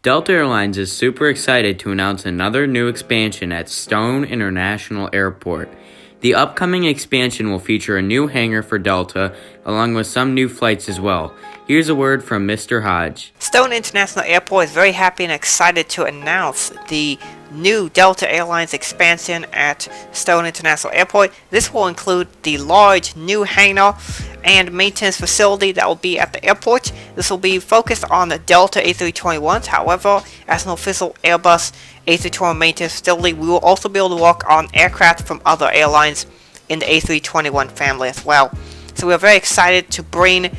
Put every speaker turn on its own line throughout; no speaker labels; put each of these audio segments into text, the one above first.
Delta Airlines is super excited to announce another new expansion at Stone International Airport. The upcoming expansion will feature a new hangar for Delta, along with some new flights as well. Here's a word from Mr. Hodge.
Stone International Airport is very happy and excited to announce the new Delta Airlines expansion at Stone International Airport. This will include the large new hangar and maintenance facility that will be at the airport. This will be focused on the Delta A321s. However, as an official Airbus A321 maintenance facility, we will also be able to work on aircraft from other airlines in the A321 family as well. So we are very excited to bring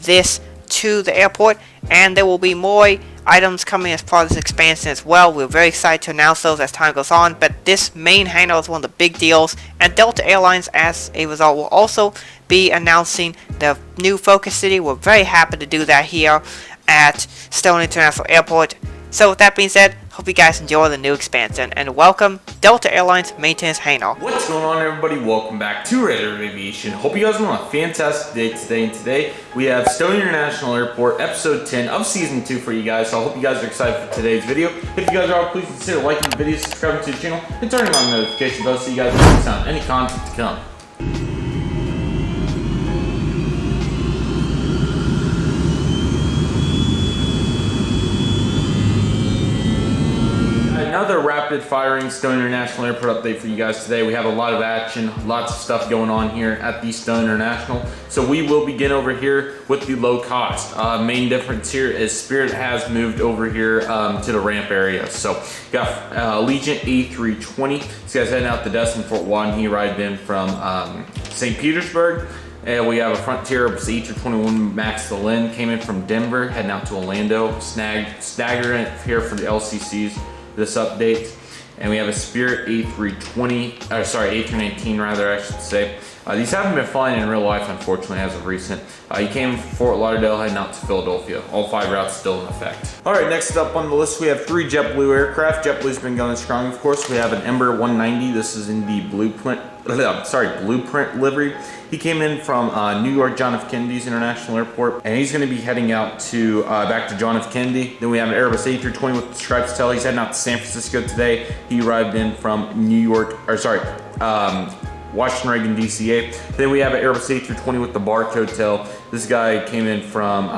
this to the airport, and there will be more items coming as part of this expansion as well. We're very excited to announce those as time goes on, but this main hangar is one of the big deals, and Delta Airlines as a result will also be announcing the new focus city. We're very happy to do that here at Stone International Airport. So with that being said, hope you guys enjoy the new expansion, and welcome Delta Airlines Maintenance Hangar.
What's going on, everybody? Welcome back to Redriveraviation. Hope you guys are on a fantastic day today, and today we have Stone International Airport episode 10 of season 2 for you guys. So I hope you guys are excited for today's video. If you guys are, please consider liking the video, subscribing to the channel, and turning on the notification bell so you guys don't miss out on any content to come. Another rapid firing Stone International Airport update for you guys today. We have a lot of action, lots of stuff going on here at the Stone International. So we will begin over here with the low cost. Main difference here is Spirit has moved over here to the ramp area. So got Allegiant A320. This guy's heading out to Destin, Fort Walton. He arrived in from St. Petersburg. And we have a Frontier A321 Max Lynn, came in from Denver, heading out to Orlando. Staggering here for the LCCs. This update, and we have a Spirit A319 rather, I should say. These haven't been flying in real life, unfortunately, as of recent. He came from Fort Lauderdale, heading out to Philadelphia. All 5 routes still in effect. All right, next up on the list, we have 3 JetBlue aircraft. JetBlue's been going strong, of course. We have an Ember 190. This is in the blueprint livery. He came in from New York John F. Kennedy's International Airport, and he's going to be heading out to back to John F. Kennedy. Then we have an Airbus A320 with the stripes tail. He's heading out to San Francisco today. He arrived in from Washington Reagan DCA. Then we have an Airbus A320 with the barcode tail. This guy came in from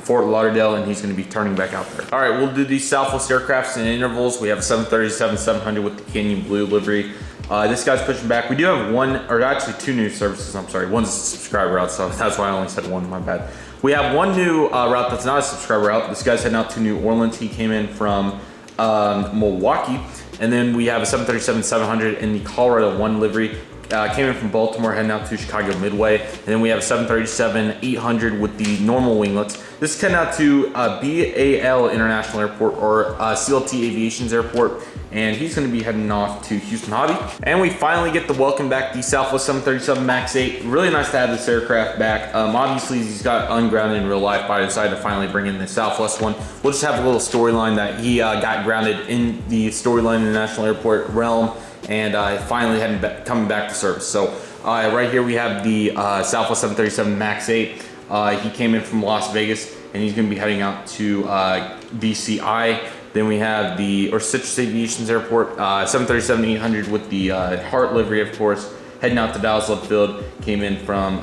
Fort Lauderdale, and he's going to be turning back out there. All right, we'll do these Southwest aircrafts in intervals. We have a 737-700 with the Canyon Blue livery. This guy's pushing back. We do have actually 2 new services. I'm sorry, one's a subscriber route, so that's why I only said one. My bad. We have one new route that's not a subscriber route. This guy's heading out to New Orleans. He came in from Milwaukee, and then we have a 737-700 in the Colorado 1 livery. Came in from Baltimore, heading out to Chicago Midway. And then we have a 737-800 with the normal winglets. This is heading out to BAL International Airport, or CLT Aviation's airport. And he's going to be heading off to Houston Hobby. And we finally get to welcome back the Southwest 737 MAX 8. Really nice to have this aircraft back. Obviously, he's got ungrounded in real life, but I decided to finally bring in the Southwest one. We'll just have a little storyline that he got grounded in the Storyline International Airport realm, and finally coming back to service. So right here we have the Southwest 737 MAX 8. He came in from Las Vegas, and he's going to be heading out to DCI. Then we have the Citrus Aviation's airport, 737-800 with the Hart livery, of course, heading out to Dallas Love Field. Came in from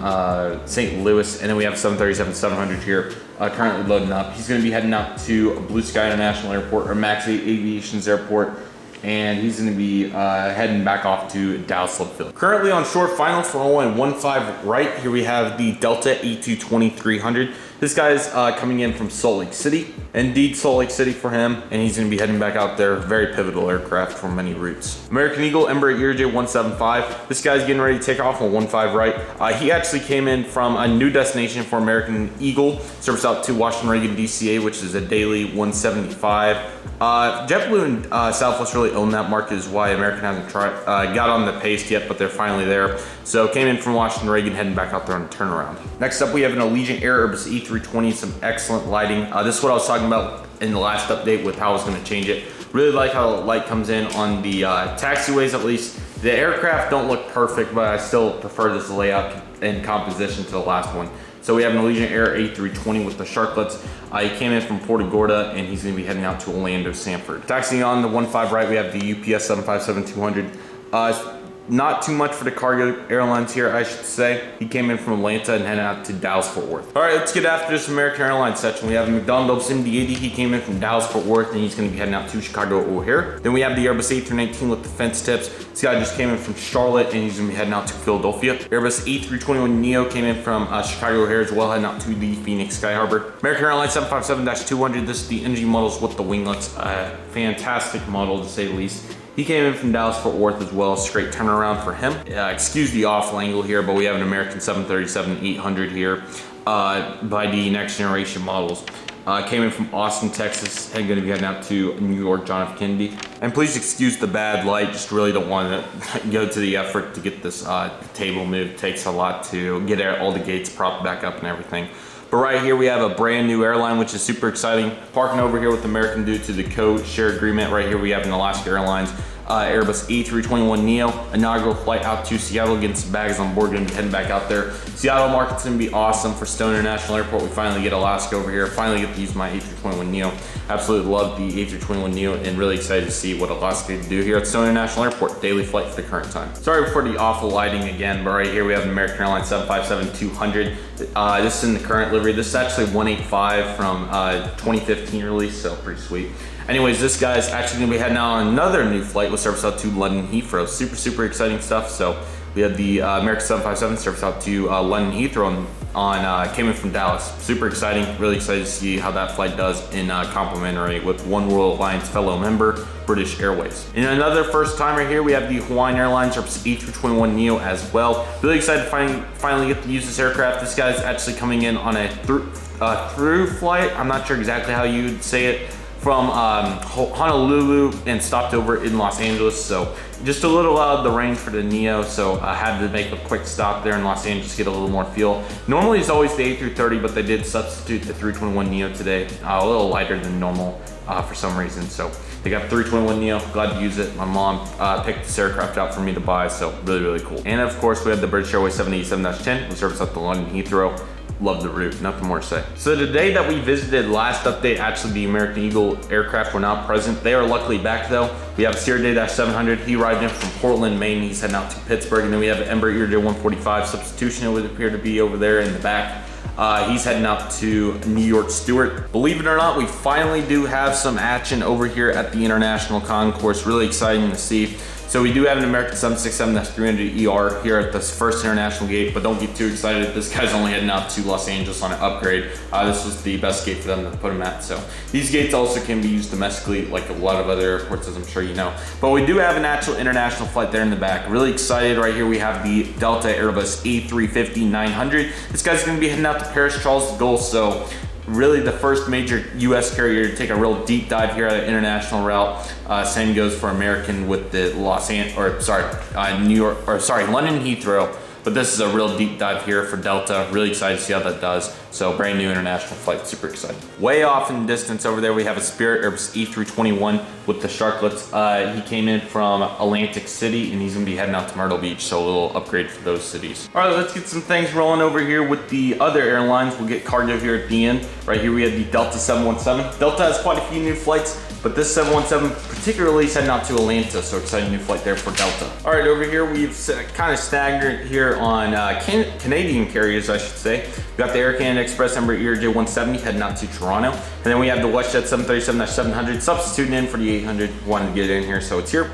St. Louis, and then we have 737-700 here, currently loading up. He's going to be heading out to Blue Sky International Airport, or Max 8 Aviation's airport, and he's going to be heading back off to Dallas Love Field. Currently on short finals for 0.15 right. Here we have the Delta A220-300. This guy's coming in from Salt Lake City. Indeed, Salt Lake City for him, and he's going to be heading back out there. Very pivotal aircraft for many routes. American Eagle Ember ERJ 175. This guy's getting ready to take off on 15 right. He actually came in from a new destination for American Eagle, service out to Washington Reagan DCA, which is a daily 175. JetBlue and Southwest really own that market, is why American hasn't got on the pace yet, but they're finally there. So came in from Washington Reagan, heading back out there on a turnaround. Next up, we have an Allegiant Airbus E320, some excellent lighting. This is what I was talking about in the last update with how I was going to change it. Really like how the light comes in on the taxiways, at least. The aircraft don't look perfect, but I still prefer this layout and composition to the last one. So we have an Allegiant Air A320 with the sharklets. He came in from Puerto Gorda, and he's going to be heading out to Orlando, Sanford. Taxiing on the 15 right, we have the UPS 757-200. Not too much for the cargo airlines here, I should say. He came in from Atlanta and headed out to Dallas-Fort Worth. All right, let's get after this American Airlines section. We have McDonald MD-80. He came in from Dallas-Fort Worth, and he's going to be heading out to Chicago O'Hare. Then we have the Airbus A319 with defense tips. This guy just came in from Charlotte, and he's going to be heading out to Philadelphia. Airbus A321neo came in from Chicago O'Hare as well, heading out to the Phoenix Sky Harbor. American Airlines 757-200. This is the NG models with the winglets. Fantastic model, to say the least. He came in from Dallas-Fort Worth as well, straight turnaround for him. Excuse the awful angle here, but we have an American 737-800 here by the next generation models. Came in from Austin, Texas, and going to be heading out to New York, John F. Kennedy. And please excuse the bad light, just really don't want to go to the effort to get this table moved. It takes a lot to get all the gates propped back up and everything. But right here we have a brand new airline, which is super exciting. Parking over here with American due to the code-share agreement. Right here we have an Alaska Airlines Airbus A321neo, inaugural flight out to Seattle, getting some bags on board, gonna be heading back out there. Seattle market's gonna be awesome for Stone International Airport. We finally get Alaska over here, finally get to use my A321neo. Absolutely love the A321neo and really excited to see what Alaska can do here at Stone International Airport. Daily flight for the current time. Sorry for the awful lighting again, but right here we have an American Airlines 757-200. This is in the current livery. This is actually 185 from 2015 release, so pretty sweet. Anyways, this guy's actually gonna be heading out on another new flight with service out to London Heathrow. Super exciting stuff. So we had the American 757 service out to London Heathrow came in from Dallas. Super exciting, really excited to see how that flight does in complimentary with One World Alliance fellow member, British Airways. And another first timer here, we have the Hawaiian Airlines A321neo as well. Really excited to finally get to use this aircraft. This guy's actually coming in on a through flight. I'm not sure exactly how you'd say it, from Honolulu and stopped over in Los Angeles. So just a little out of the range for the Neo. So I had to make a quick stop there in Los Angeles to get a little more feel. Normally it's always the A330, but they did substitute the 321neo today. A little lighter than normal for some reason. So they got 321neo, glad to use it. My mom picked this aircraft out for me to buy, so really cool. And of course we have the British Airways 787-10, with service out to London Heathrow. Love the route, nothing more to say. So the day that we visited, last update, actually the American Eagle aircraft were not present. They are luckily back though. We have a Sierra-700. He arrived in from Portland, Maine. He's heading out to Pittsburgh. And then we have an Embraer ERJ 145 substitution. It would appear to be over there in the back. He's heading out to New York Stewart. Believe it or not, we finally do have some action over here at the International Concourse. Really exciting to see. So we do have an American 767-300ER here at this first international gate, but don't get too excited. This guy's only heading out to Los Angeles on an upgrade. This was the best gate for them to put him at. So these gates also can be used domestically, like a lot of other airports, as I'm sure you know. But we do have an actual international flight there in the back. Really excited. Right here we have the Delta Airbus A350-900. This guy's gonna be heading out to Paris Charles de Gaulle. So really the first major US carrier to take a real deep dive here at an international route. Same goes for American with the London Heathrow. But this is a real deep dive here for Delta. Really excited to see how that does. So brand new international flight, super excited. Way off in the distance over there, we have a Spirit Airbus E321 with the sharklets. He came in from Atlantic City and he's gonna be heading out to Myrtle Beach. So a little upgrade for those cities. All right, let's get some things rolling over here with the other airlines. We'll get cargo here at the end. Right here we have the Delta 717. Delta has quite a few new flights, but this 717 particularly is heading out to Atlanta, so exciting new flight there for Delta. All right, over here we've kind of stagnant here on Canadian carriers, I should say. We got the Air Canada Express Embraer ERJ 170 heading out to Toronto, and then we have the WestJet 737-700 substituting in for the 800. Wanted to get in here, so it's here.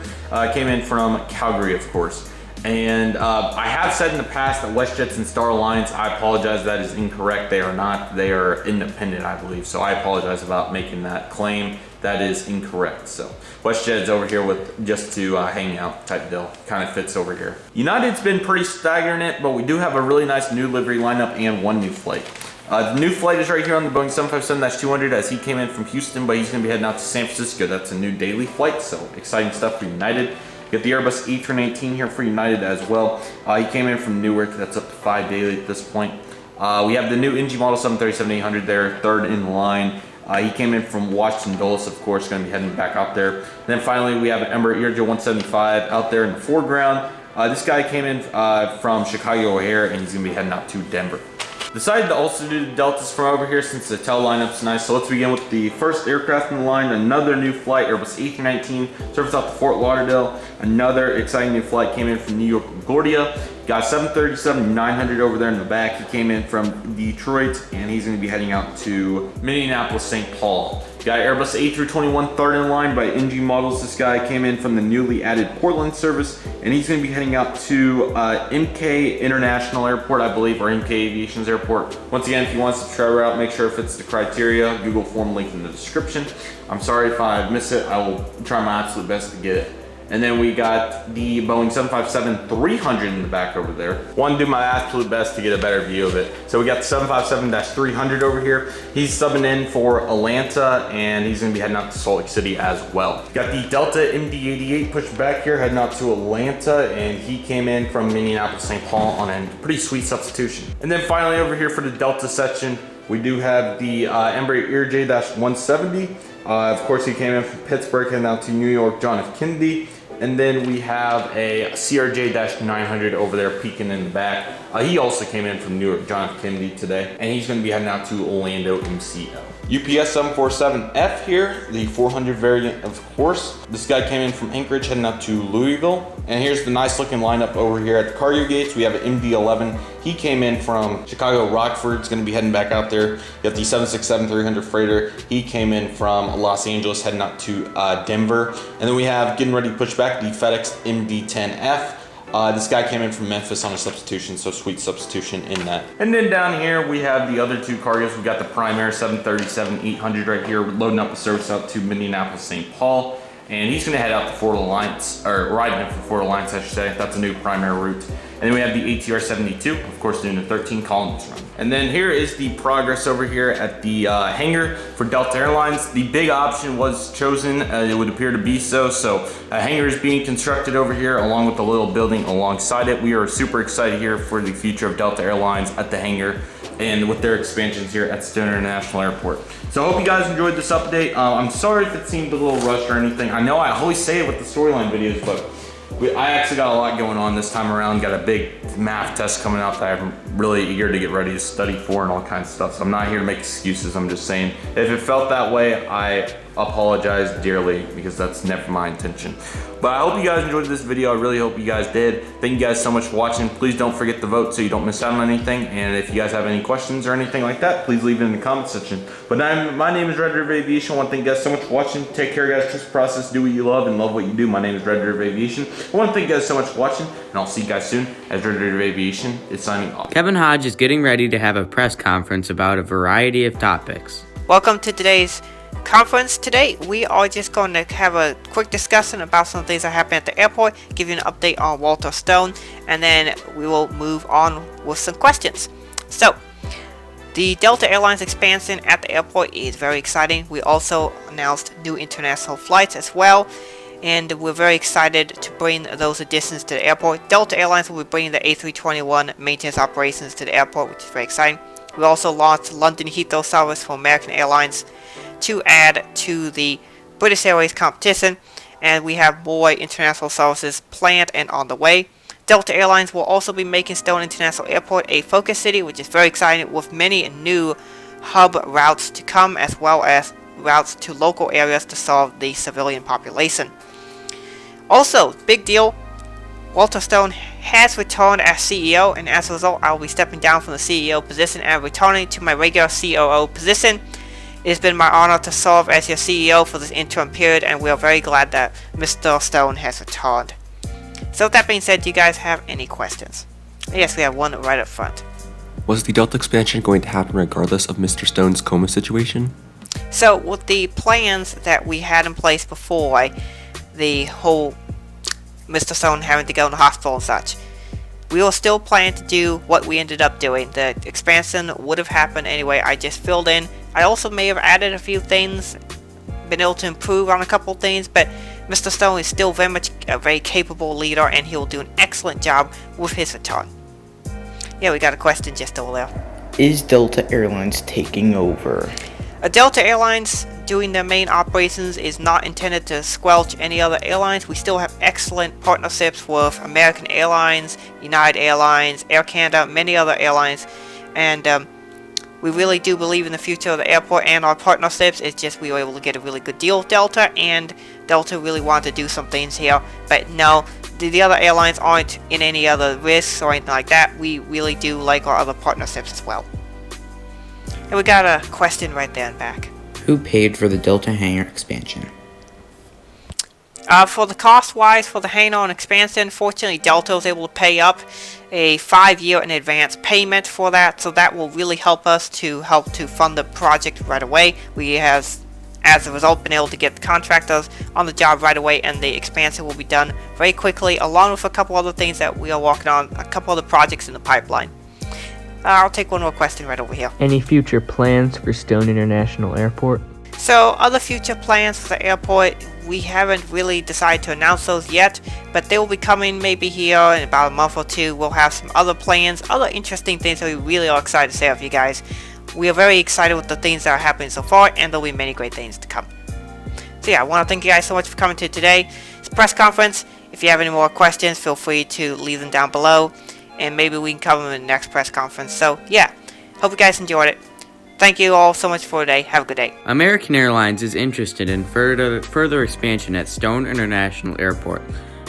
Came in from Calgary, of course. And I have said in the past that WestJet's and Star Alliance, I apologize, that is incorrect. They are not. They are independent, I believe. So I apologize about making that claim. That is incorrect. So WestJet's over here with just to hang out type deal. Kind of fits over here. United's been pretty stagnant, but we do have a really nice new livery lineup and one new flight. The new flight is right here on the Boeing 757-200 as he came in from Houston, but he's going to be heading out to San Francisco. That's a new daily flight, so exciting stuff for United. Get the Airbus A319 here for United as well. He came in from Newark. That's up to 5 daily at this point. We have the new NG model 737-800 there, third in line. He came in from Washington Dulles, of course, going to be heading back out there. And then finally, we have an Embraer ERJ 175 out there in the foreground. This guy came in from Chicago O'Hare, and he's going to be heading out to Denver. Decided to also do the Deltas from over here since the tail lineup's nice. So let's begin with the first aircraft in the line. Another new flight, Airbus A319, service out to Fort Lauderdale. Another exciting new flight came in from New York LaGuardia. Got 737-900 over there in the back. He came in from Detroit, and he's going to be heading out to Minneapolis, St. Paul. Got Airbus A321 third in line by NG Models. This guy came in from the newly added Portland service, and he's going to be heading out to MK International Airport, I believe, or MK Aviation's airport. Once again, if you want to subscribe route, make sure it fits the criteria. Google form link in the description. I'm sorry if I miss it. I will try my absolute best to get it. And then we got the Boeing 757-300 in the back over there. Want to do my absolute best to get a better view of it. So we got the 757-300 over here. He's subbing in for Atlanta, and he's gonna be heading out to Salt Lake City as well. Got the Delta MD-88 pushed back here, heading out to Atlanta, and he came in from Minneapolis, St. Paul on a pretty sweet substitution. And then finally over here for the Delta section, we do have the Embraer J-170. Of course, he came in from Pittsburgh, heading out to New York, John F. Kennedy. And then we have a CRJ-900 over there peeking in the back. He also came in from New York, John F. Kennedy today, and he's going to be heading out to Orlando MCL. UPS 747F here, the 400 variant, of course. This guy came in from Anchorage, heading out to Louisville. And here's the nice looking lineup over here at the cargo gates. We have an MD-11. He came in from Chicago Rockford. He's going to be heading back out there. You got the 767-300 freighter. He came in from Los Angeles, heading out to Denver. And then we have, getting ready to push back, the FedEx MD-10F. This guy came in from Memphis on a substitution, so sweet substitution in that. And then down here, we have the other two cargoes. We got the Primera 737-800 right here, loading up the service out to Minneapolis, St. Paul. And he's gonna head out to Fort Alliance, or riding in from Fort Alliance, I should say. That's a new Primera route. And then we have the ATR-72, of course, doing the 13 columns run. And then here is the progress over here at the hangar for Delta Airlines. The big option was chosen, it would appear to be so. So a hangar is being constructed over here along with the little building alongside it. We are super excited here for the future of Delta Airlines at the hangar and with their expansions here at Stone International Airport. So I hope you guys enjoyed this update. I'm sorry if it seemed a little rushed or anything. I know I always say it with the storyline videos, but I actually got a lot going on this time around. Got a big math test coming up that I'm really eager to get ready to study for and all kinds of stuff. So I'm not here to make excuses. I'm just saying, if it felt that way, I apologize dearly because that's never my intention. But I hope you guys enjoyed this video. I really hope you guys did. Thank you guys so much for watching. Please don't forget to vote so you don't miss out on anything. And if you guys have any questions or anything like that, please leave it in the comment section. But my name is Redriveraviation. I want to thank you guys so much for watching. Take care, guys. Trust the process. Do what you love and love what you do. My name is Redriveraviation. I want to thank you guys so much for watching, and I'll see you guys soon as Redriveraviation is signing off.
Kevin Hodge is getting ready to have a press conference about a variety of topics.
Welcome to today's conference. Today we are just going to have a quick discussion about some things that happened at the airport, give you an update on Walter Stone, and then we will move on with some questions. So the Delta Airlines expansion at the airport is very exciting. We also announced new international flights as well, and we're very excited to bring those additions to the airport. Delta Airlines will be bringing the A321 maintenance operations to the airport, which is very exciting. We also launched London Heathrow service for American Airlines to add to the British Airways competition, and we have more international services planned and on the way. Delta Airlines will also be making Stone International Airport a focus city, which is very exciting, with many new hub routes to come, as well as routes to local areas to serve the civilian population. Also, big deal, Walter Stone has returned as CEO, and as a result, I will be stepping down from the CEO position and returning to my regular COO position. It has been my honor to serve as your CEO for this interim period, and we are very glad that Mr. Stone has returned. So with that being said, do you guys have any questions? Yes, we have one right up front.
Was the Delta expansion going to happen regardless of Mr. Stone's coma situation?
So with the plans that we had in place before, the whole Mr. Stone having to go in the hospital and such, we will still plan to do what we ended up doing. The expansion would have happened anyway. I just filled in. I also may have added a few things, been able to improve on a couple things, but Mr. Stone is still very much a very capable leader, and he will do an excellent job with his return. Yeah, we got a question just over there.
Is Delta Airlines taking over?
Delta Airlines doing their main operations is not intended to squelch any other airlines. We still have excellent partnerships with American Airlines, United Airlines, Air Canada, many other airlines, and we really do believe in the future of the airport and our partnerships. It's just we were able to get a really good deal with Delta, and Delta really wanted to do some things here. But no, the other airlines aren't in any other risks or anything like that. We really do like our other partnerships as well. And we got a question right there in back.
Who paid for the Delta hangar expansion?
For the cost-wise for the hangar and expansion, fortunately Delta was able to pay up a 5-year in advance payment for that, so that will really help us to fund the project right away. We have, as a result, been able to get the contractors on the job right away, and the expansion will be done very quickly, along with a couple other things that we are working on, a couple other projects in the pipeline. I'll take one more question right over here.
Any future plans for Stone International Airport?
So, other future plans for the airport, we haven't really decided to announce those yet, but they will be coming maybe here in about a month or two. We'll have some other plans, other interesting things that we really are excited to share with you guys. We are very excited with the things that are happening so far, and there'll be many great things to come. So yeah, I want to thank you guys so much for coming to today. It's a press conference. If you have any more questions, feel free to leave them down below, and maybe we can cover them in the next press conference. So yeah, hope you guys enjoyed it. Thank you all so much for today. Have a good day.
American Airlines is interested in further expansion at Stone International Airport.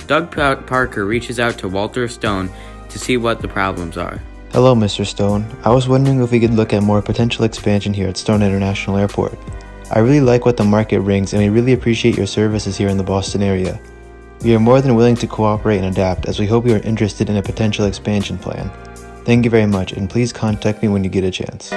Doug Parker reaches out to Walter Stone to see what the problems are.
Hello, Mr. Stone. I was wondering if we could look at more potential expansion here at Stone International Airport. I really like what the market brings, and we really appreciate your services here in the Boston area. We are more than willing to cooperate and adapt, as we hope you are interested in a potential expansion plan. Thank you very much, and please contact me when you get a chance.